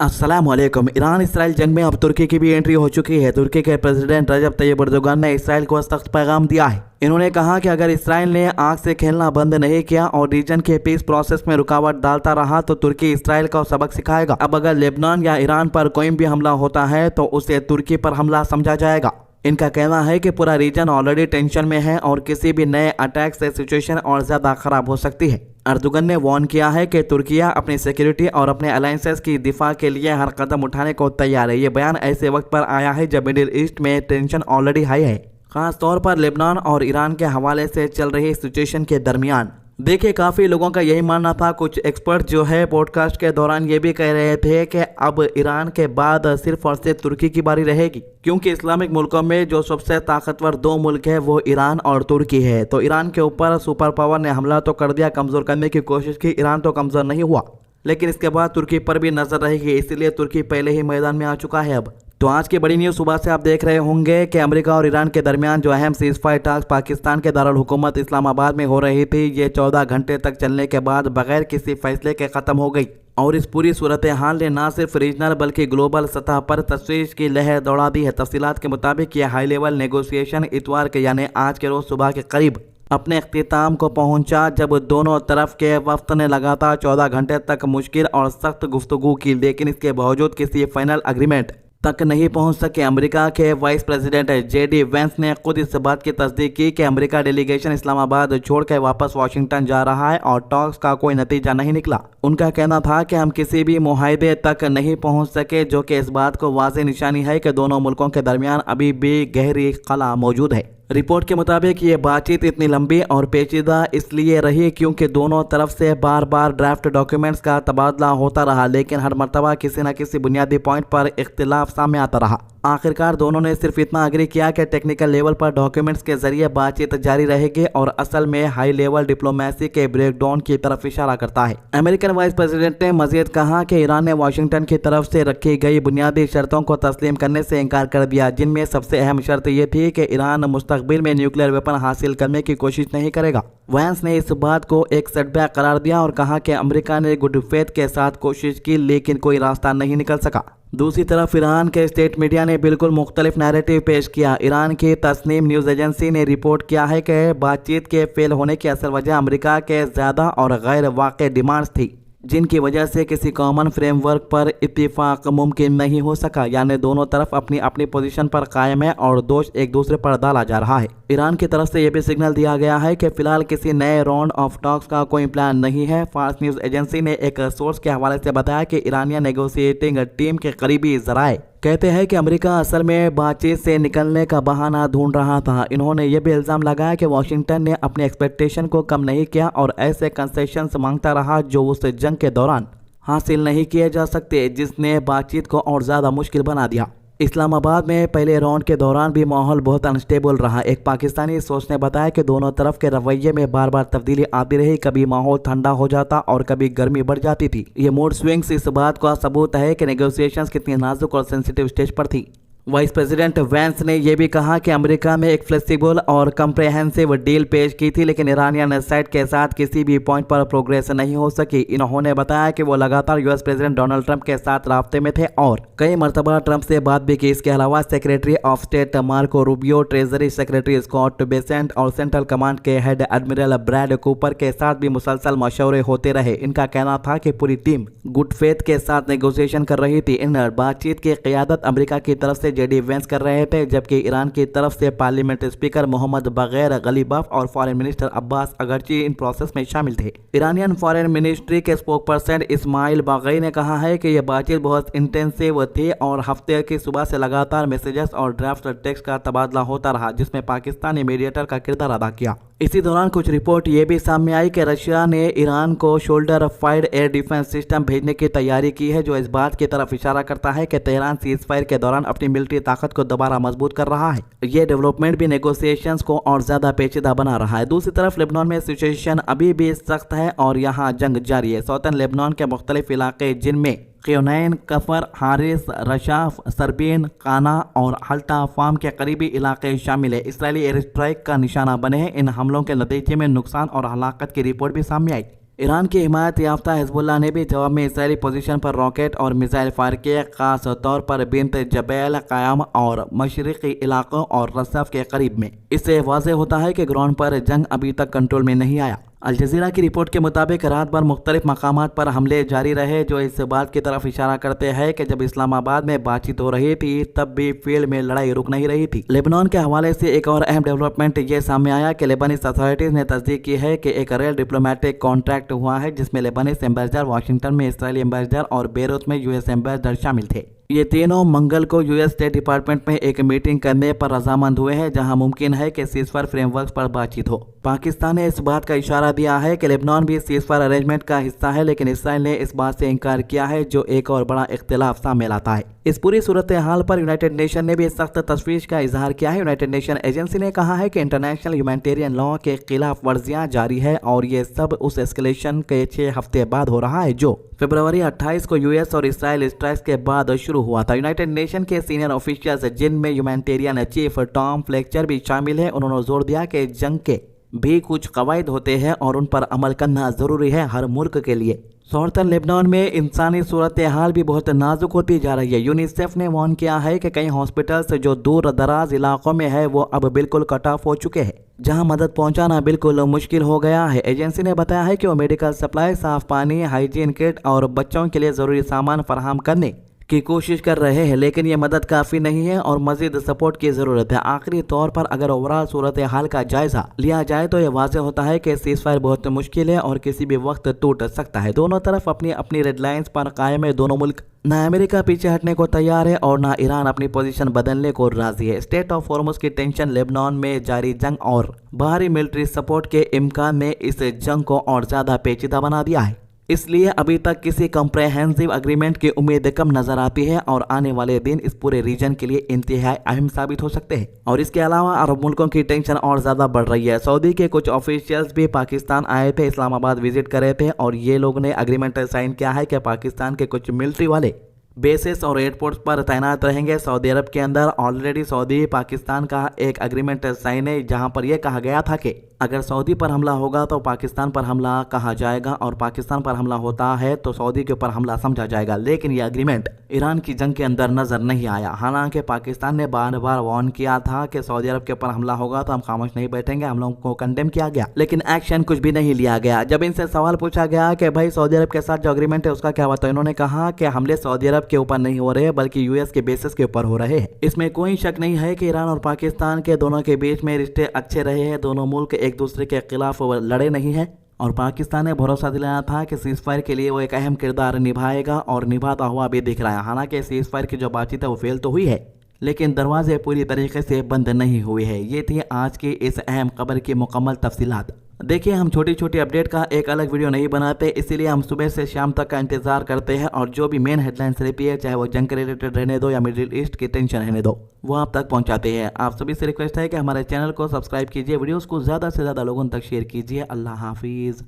अस्सलामुअलैकुम। Iran Israel जंग में अब तुर्की की भी एंट्री हो चुकी है। तुर्की के प्रेसिडेंट रजब तैयब एर्दोगान ने इसराइल को सख्त पैगाम दिया है। इन्होंने कहा कि अगर इसराइल ने आग से खेलना बंद नहीं किया और रीजन के पीस प्रोसेस में रुकावट डालता रहा तो तुर्की इसराइल को सबक सिखाएगा। अब अगर लेबनान या ईरान पर कोई भी हमला होता है तो उसे तुर्की पर हमला समझा जाएगा। इनका कहना है कि पूरा रीजन ऑलरेडी टेंशन में है और किसी भी नए अटैक से सिचुएशन और ज्यादा खराब हो सकती है। एर्दोगन ने वार्न किया है कि तुर्किया अपनी सिक्योरिटी और अपने अलायंसेस की दिफा के लिए हर कदम उठाने को तैयार है। ये बयान ऐसे वक्त पर आया है जब मिडिल ईस्ट में टेंशन ऑलरेडी हाई है, खास तौर पर लेबनान और ईरान के हवाले से चल रही सिचुएशन के दरमियान। देखिए, काफ़ी लोगों का यही मानना था। कुछ एक्सपर्ट जो है पॉडकास्ट के दौरान ये भी कह रहे थे कि अब ईरान के बाद सिर्फ और सिर्फ तुर्की की बारी रहेगी, क्योंकि इस्लामिक मुल्कों में जो सबसे ताकतवर दो मुल्क है वो ईरान और तुर्की है। तो ईरान के ऊपर सुपर पावर ने हमला तो कर दिया, कमज़ोर करने की कोशिश की, ईरान तो कमज़ोर नहीं हुआ, लेकिन इसके बाद तुर्की पर भी नज़र रहेगी, इसलिए तुर्की पहले ही मैदान में आ चुका है अब। तो आज की बड़ी न्यूज़ सुबह से आप देख रहे होंगे कि अमेरिका और ईरान के दरमियान जो अहम सीज फायर टास्क पाकिस्तान के दारुल हुकूमत इस्लामाबाद में हो रही थी, ये 14 घंटे तक चलने के बाद बगैर किसी फैसले के ख़त्म हो गई। और इस पूरी सूरत हाल ने न सिर्फ रीजनल बल्कि ग्लोबल सतह पर तशवीश की लहर दौड़ा दी है। तफसीलात के मुताबिक ये हाई लेवल नेगोशिएशन इतवार के यानी आज के रोज़ सुबह के करीब अपने अख्तिताम को पहुंचा, जब दोनों तरफ के वफ्द ने लगातार 14 घंटे तक मुश्किल और सख्त गुफ्तगू की, लेकिन इसके बावजूद किसी फाइनल एग्रीमेंट तक नहीं पहुंच सके। अमेरिका के वाइस प्रेसिडेंट जेडी वेंस ने खुद इस बात की तस्दीक की कि अमेरिका डेलीगेशन इस्लामाबाद छोड़कर वापस वाशिंगटन जा रहा है और टॉक्स का कोई नतीजा नहीं निकला। उनका कहना था कि हम किसी भी मुआहदे तक नहीं पहुंच सके, जो कि इस बात को वाज़ेह निशानी है कि दोनों मुल्कों के दरमियान अभी भी गहरी खला मौजूद है। रिपोर्ट के मुताबिक ये बातचीत इतनी लंबी और पेचीदा इसलिए रही क्योंकि दोनों तरफ से बार बार ड्राफ्ट डॉक्यूमेंट्स का तबादला होता रहा, लेकिन हर मर्तबा किसी न किसी बुनियादी पॉइंट पर इख्तिलाफ सामने आता रहा। आखिरकार दोनों ने सिर्फ इतना अग्री किया कि टेक्निकल लेवल पर डॉक्यूमेंट्स के जरिए बातचीत जारी रहेगी और असल में हाई लेवल डिप्लोमेसी के ब्रेकडाउन की तरफ इशारा करता है। अमेरिकन वाइस प्रेसिडेंट ने मजीद कहा कि ईरान ने वाशिंगटन की तरफ से रखी गई बुनियादी शर्तों को तस्लीम करने से इनकार कर दिया, जिनमें सबसे अहम शर्त यह थी कि ईरान मुस्तकबिल में न्यूक्लियर वेपन हासिल करने की कोशिश नहीं करेगा। वैंस ने इस बात को एक सेटबैक करार दिया और कहा कि अमेरिका ने गुड फेथ के साथ कोशिश की, लेकिन कोई रास्ता नहीं निकल सका। दूसरी तरफ ईरान के स्टेट मीडिया ने बिल्कुल मुख्तलिफ नैरेटिव पेश किया। ईरान की तस्नीम न्यूज़ एजेंसी ने रिपोर्ट किया है कि बातचीत के फेल होने की असल वजह अमेरिका के ज़्यादा और गैर वाक़ई डिमांड्स थी, जिनकी वजह से किसी कॉमन फ्रेमवर्क पर इत्तेफाक मुमकिन नहीं हो सका। यानी दोनों तरफ अपनी अपनी पोजीशन पर कायम है और दोष एक दूसरे पर डाला जा रहा है। ईरान की तरफ से यह भी सिग्नल दिया गया है कि फिलहाल किसी नए राउंड ऑफ टॉक्स का कोई प्लान नहीं है। फार्स न्यूज़ एजेंसी ने एक सोर्स के हवाले से बताया कि ईरानियन नेगोशिएटिंग टीम के करीबी ज़राए कहते हैं कि अमेरिका असल में बातचीत से निकलने का बहाना ढूंढ रहा था। इन्होंने यह भी इल्ज़ाम लगाया कि वाशिंगटन ने अपने एक्सपेक्टेशन को कम नहीं किया और ऐसे कंसेशंस मांगता रहा जो उस जंग के दौरान हासिल नहीं किए जा सकते, जिसने बातचीत को और ज़्यादा मुश्किल बना दिया। इस्लामाबाद में पहले राउंड के दौरान भी माहौल बहुत अनस्टेबल रहा। एक पाकिस्तानी सोर्स ने बताया कि दोनों तरफ के रवैये में बार बार तब्दीली आती रही, कभी माहौल ठंडा हो जाता और कभी गर्मी बढ़ जाती थी। ये मूड स्विंग्स इस बात का सबूत है कि नेगोशिएशंस कितनी नाजुक और सेंसिटिव स्टेज पर थी। वाइस प्रेसिडेंट वैंस ने यह भी कहा कि अमेरिका में एक फ्लेक्सिबल और कम्प्रेहेंसिव डील पेश की थी, लेकिन ईरानियन साइड के साथ किसी भी पॉइंट पर प्रोग्रेस नहीं हो सकी। इन्होंने बताया कि वो लगातार यूएस प्रेसिडेंट डोनाल्ड ट्रंप के साथ राब्ते में थे और कई मरतबा ट्रंप से बात भी की। इसके अलावा secretary of state Marco Rubio, treasury secretary Scott Bessent और सेंट्रल कमांड के हेड एडमिरल ब्रैड कूपर के साथ भी मुसलसल मशवरे होते रहे। इनका कहना था कि पूरी टीम गुड फेथ के साथ नेगोशिएशन कर रही थी। इन बातचीत की क़ियादत अमेरिका की तरफ से जेडी वेंस कर रहे थे, जबकि ईरान की तरफ से parliament speaker Mohammad Bagher Ghalibaf और फॉरेन मिनिस्टर अब्बास अगरची इन प्रोसेस में शामिल थे। ईरानियन फॉरेन मिनिस्ट्री के स्पोकपर्सन इस्माइल बागई ने कहा है कि यह बातचीत बहुत इंटेंसिव थी और हफ्ते की सुबह से लगातार मैसेजेस और ड्राफ्ट टेक्स्ट का तबादला होता रहा, जिसमें पाकिस्तानी मीडिएटर का किरदार अदा किया। इसी दौरान कुछ रिपोर्ट ये भी सामने आई कि रशिया ने ईरान को shoulder fired air defence system भेजने की तैयारी की है, जो इस बात की तरफ इशारा करता है कि तेहरान सीज फायर के दौरान अपनी मिलिट्री ताकत को दोबारा मजबूत कर रहा है। ये डेवलपमेंट भी नेगोशिएशंस को और ज्यादा पेचीदा बना रहा है। दूसरी तरफ लेबनान में सिचुएशन अभी भी सख्त है और यहाँ जंग जारी है। सौतन लेबनान के मुख्तलिफ इलाके जिनमें क़ियोनैन, कफर, हारिस, रशाफ, सरबीन, काना और हल्टा फार्म के करीबी इलाके शामिल है, इसराइली एयर स्ट्राइक का निशाना बने हैं। इन हमलों के नतीजे में नुकसान और हलाकत की रिपोर्ट भी सामने आई। ईरान की हिमायत याफ्ता हिजबुल्ला ने भी जवाब में इसराइली पोजीशन पर रॉकेट और मिसाइल फायर किए, खास तौर पर बिन्त जबैल क़याम और मशरिकी इलाकों और रसफ के करीब में। इससे वाज़ेह होता है कि ग्राउंड पर जंग अभी तक कंट्रोल में नहीं आया। अल जज़ीरा की रिपोर्ट के मुताबिक रात भर मुख्तलिफ मकामात पर हमले जारी रहे, जो इस बात की तरफ इशारा करते हैं कि जब इस्लामाबाद में बातचीत हो रही थी तब भी फील्ड में लड़ाई रुक नहीं रही थी। लेबनान के हवाले से एक और अहम डेवलपमेंट ये सामने आया कि लेबनीज अथॉरिटीज ने तस्दीक की है कि एक रेल डिप्लोमेटिक कॉन्ट्रैक्ट हुआ है जिसमें लेबनीज एम्बेसडर, वाशिंगटन में इसराइली एम्बेसडर और बेरूत में यूएस एम्बेसडर शामिल थे। ये तीनों मंगल को यूएस स्टेट डिपार्टमेंट में एक मीटिंग करने पर रजामंद हुए हैं, जहां मुमकिन है कि सीजफायर फ्रेमवर्क पर बातचीत हो। पाकिस्तान ने इस बात का इशारा दिया है कि लेबनान भी सीजफायर अरेंजमेंट का हिस्सा है, लेकिन इसराइल ने इस बात से इनकार किया है, जो एक और बड़ा इख्तिलाफ सामने लाता है। इस पूरी सूरत हाल पर यूनाइटेड नेशन ने भी सख्त तशवीश का इजहार किया है। यूनाइटेड नेशन एजेंसी ने कहा है कि इंटरनेशनल ह्यूमैनिटेरियन लॉ के खिलाफ वर्जियां जारी है और ये सब उस एस्केलेशन के 6 हफ्ते बाद हो रहा है जो फरवरी 28 को यूएस और इसराइल स्ट्राइक्स के बाद शुरू हुआ था। यूनाइटेड नेशन के सीनियर ऑफिशियल्स, जिनमें ह्यूमैनिटेरियन चीफ टॉम फ्लेक्चर भी शामिल है, उन्होंने जोर दिया कि जंग के भी कुछ कवायद होते हैं और उन पर अमल करना जरूरी है हर मुल्क के लिए। सौरतन लेबनान में इंसानी सूरत हाल भी बहुत नाजुक होती जा रही है। यूनिसेफ ने वार्न किया है कि कई हॉस्पिटल्स जो दूर दराज इलाकों में है वो अब बिल्कुल कट ऑफ हो चुके हैं, जहां मदद पहुंचाना बिल्कुल मुश्किल हो गया है। एजेंसी ने बताया है कि वो मेडिकल सप्लाई, साफ पानी, हाइजीन किट और बच्चों के लिए जरूरी सामान फराहम करने की कोशिश कर रहे हैं, लेकिन ये मदद काफ़ी नहीं है और मजीद सपोर्ट की ज़रूरत है। आखिरी तौर पर अगर ओवरऑल सूरत हाल का जायज़ा लिया जाए तो ये वाज़ेह होता है कि सीज़फायर बहुत मुश्किल है और किसी भी वक्त टूट सकता है। दोनों तरफ अपनी अपनी रेड लाइन्स पर कायम है। दोनों मुल्क ना अमेरिका पीछे हटने को तैयार है और ना ईरान अपनी पोजीशन बदलने को राजी है। स्टेट ऑफ हॉर्मुज़ की टेंशन, लेबनान में जारी जंग और बाहरी मिलिट्री सपोर्ट के इम्कान ने इस जंग को और ज़्यादा पेचीदा बना दिया है। इसलिए अभी तक किसी कम्प्रहेंसिव एग्रीमेंट की उम्मीद कम नजर आती है और आने वाले दिन इस पूरे रीजन के लिए इंतहाई अहम साबित हो सकते हैं। और इसके अलावा अरब मुल्कों की टेंशन और ज़्यादा बढ़ रही है। सऊदी के कुछ ऑफिशियल्स भी पाकिस्तान आए थे, इस्लामाबाद विजिट करे थे और ये लोग ने एग्रीमेंट साइन किया है कि पाकिस्तान के कुछ मिलिट्री वाले बेसिस और एयरपोर्ट्स पर तैनात रहेंगे सऊदी अरब के अंदर। ऑलरेडी सऊदी पाकिस्तान का एक एग्रीमेंट साइन है, जहां पर यह कहा गया था कि अगर सऊदी पर हमला होगा तो पाकिस्तान पर हमला कहा जाएगा और पाकिस्तान पर हमला होता है तो सऊदी के ऊपर हमला समझा जाएगा। लेकिन यह एग्रीमेंट ईरान की जंग के अंदर नजर नहीं आया। हालांकि पाकिस्तान ने बार बार वार्न किया था कि सऊदी अरब के ऊपर हमला होगा तो हम खामोश नहीं बैठेंगे। हम लोगों को कंडेम किया गया, लेकिन एक्शन कुछ भी नहीं लिया गया। जब इनसे सवाल पूछा गया कि भाई सऊदी अरब के साथ जो एग्रीमेंट है उसका क्या हुआ, तो इन्होंने कहा कि हमले सऊदी अरब के ऊपर नहीं हो रहे बल्कि यूएस के बेसिस के ऊपर हो रहे हैं। इसमें कोई शक नहीं है कि ईरान और पाकिस्तान के दोनों के बीच में रिश्ते अच्छे रहे हैं। दोनों मुल्क एक दूसरे के खिलाफ लड़े नहीं है और पाकिस्तान ने भरोसा दिलाया था कि सीजफायर के लिए वो एक अहम किरदार निभाएगा और निभाता हुआ भी दिख रहा है। हालांकि सीजफायर की जो बातचीत है वो फेल तो हुई है, लेकिन दरवाजे पूरी तरीके से बंद नहीं हुए हैं। ये थी आज की इस अहम खबर की मुकम्मल तफसीलात। देखिए, हम छोटी छोटी अपडेट का एक अलग वीडियो नहीं बनाते, इसीलिए हम सुबह से शाम तक का इंतजार करते हैं और जो भी मेन हेडलाइंस रहती है, चाहे वो जंग रिलेटेड रहने दो या मिडिल ईस्ट की टेंशन रहने दो, वो आप तक पहुंचाते हैं। आप सभी से रिक्वेस्ट है कि हमारे चैनल को सब्सक्राइब कीजिए, वीडियोस को ज़्यादा से ज़्यादा लोगों तक शेयर कीजिए। अल्लाह हाफिज़।